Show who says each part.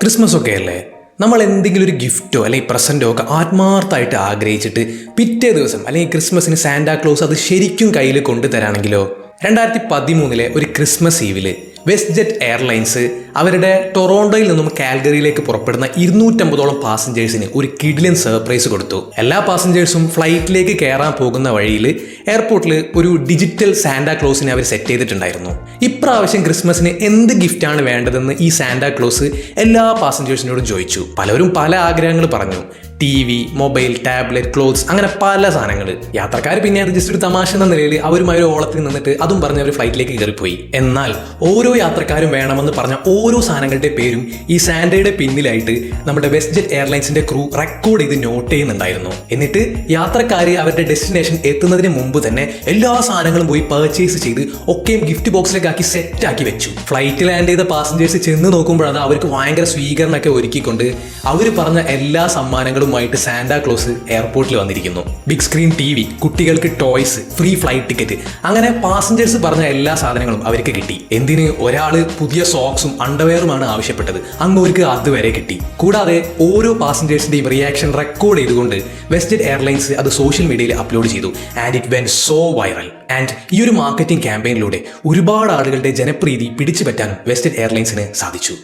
Speaker 1: Christmas ഒക്കെ അല്ലേ, നമ്മൾ എന്തെങ്കിലും ഒരു ഗിഫ്റ്റോ അല്ലെങ്കിൽ പ്രസൻറ്റോ ഒക്കെ ആത്മാർത്ഥമായിട്ട് ആഗ്രഹിച്ചിട്ട് പിറ്റേ ദിവസം അല്ലെങ്കിൽ ക്രിസ്മസിന് സാന്റാക്ലോസ് അത് ശരിക്കും കയ്യിൽ കൊണ്ടുതരാണെങ്കിലോ. 2013 ഒരു ക്രിസ്മസ് ഈവില് വെസ്റ്റ് ജെറ്റ് എയർലൈൻസ് അവരുടെ ടൊറോണ്ടോയിൽ നിന്നും കാൽഗറിയിലേക്ക് പുറപ്പെടുന്ന 250ഓളം പാസഞ്ചേഴ്സിന് ഒരു കിഡിലൻ സർപ്രൈസ് കൊടുത്തു. എല്ലാ പാസഞ്ചേഴ്സും ഫ്ലൈറ്റിലേക്ക് കയറാൻ പോകുന്ന വഴിയിൽ എയർപോർട്ടിൽ ഒരു ഡിജിറ്റൽ സാന്റാക്ലോസിനെ അവർ സെറ്റ് ചെയ്തിട്ടുണ്ടായിരുന്നു. ഇപ്രാവശ്യം ക്രിസ്മസിന് എന്ത് ഗിഫ്റ്റാണ് വേണ്ടതെന്ന് ഈ സാന്റാക്ലോസ് എല്ലാ പാസഞ്ചേഴ്സിനോടും ചോദിച്ചു. പലരും പല ആഗ്രഹങ്ങൾ പറഞ്ഞു. TV, മൊബൈൽ, ടാബ്ലറ്റ്, ക്ലോത്ത്സ്, അങ്ങനെ പല സാധനങ്ങൾ. യാത്രക്കാർ പിന്നെ അത് ജസ്റ്റ് ഒരു തമാശ എന്ന നിലയിൽ അവരുമായി ഒരു ഓളത്തിൽ നിന്നിട്ട് അതും പറഞ്ഞ് അവർ ഫ്ലൈറ്റിലേക്ക് കയറിപ്പോയി. എന്നാൽ ഓരോ യാത്രക്കാരും വേണമെന്ന് പറഞ്ഞ ഓരോ സാധനങ്ങളുടെ പേരും ഈ സാന്റയുടെ പിന്നിലായിട്ട് നമ്മുടെ വെസ്റ്റ് ജെറ്റ് എയർലൈൻസിന്റെ ക്രൂ റെക്കോർഡ് ചെയ്ത് നോട്ട് ചെയ്യുന്നുണ്ടായിരുന്നു. എന്നിട്ട് യാത്രക്കാർ അവരുടെ ഡെസ്റ്റിനേഷൻ എത്തുന്നതിന് മുമ്പ് തന്നെ എല്ലാ സാധനങ്ങളും പോയി പർച്ചേസ് ചെയ്ത് ഒക്കെയും ഗിഫ്റ്റ് ബോക്സിലേക്ക് ആക്കി സെറ്റ് ആക്കി വെച്ചു. ഫ്ലൈറ്റ് ലാൻഡ് ചെയ്ത പാസഞ്ചേഴ്സ് ചെന്ന് നോക്കുമ്പോഴാണ് അവർക്ക് ഭയങ്കര സ്വീകരണമൊക്കെ ഒരുക്കിക്കൊണ്ട് അവർ പറഞ്ഞ എല്ലാ സമ്മാനങ്ങളും സാന്റാക്ലോസ് എയർപോർട്ടിൽ വന്നിരിക്കുന്നു. ബിഗ് സ്ക്രീൻ TV, കുട്ടികൾക്ക് ടോയ്സ്, ഫ്രീ ഫ്ലൈറ്റ് ടിക്കറ്റ്, അങ്ങനെ പാസഞ്ചേഴ്സ് പറഞ്ഞ എല്ലാ സാധനങ്ങളും അവർക്ക് കിട്ടി. എന്തിന് ഒരാള് പുതിയ സോക്സും അണ്ടർവെയറുമാണ് ആവശ്യപ്പെട്ടത്, അങ്ങോർക്ക് അതുവരെ കിട്ടി. കൂടാതെ ഓരോ പാസഞ്ചേഴ്സിന്റെയും റിയാക്ഷൻ റെക്കോർഡ് ചെയ്തുകൊണ്ട് വെസ്റ്റ് ജെറ്റ് എയർലൈൻസ് അത് സോഷ്യൽ മീഡിയയിൽ അപ്ലോഡ് ചെയ്തു. And it went so viral. And ഈ ഒരു മാർക്കറ്റിംഗ് ക്യാമ്പയിനിലൂടെ ഒരുപാട് ആളുകളുടെ ജനപ്രീതി പിടിച്ചു പറ്റാനും വെസ്റ്റ് ജെറ്റ് എയർലൈൻസിന് സാധിച്ചു.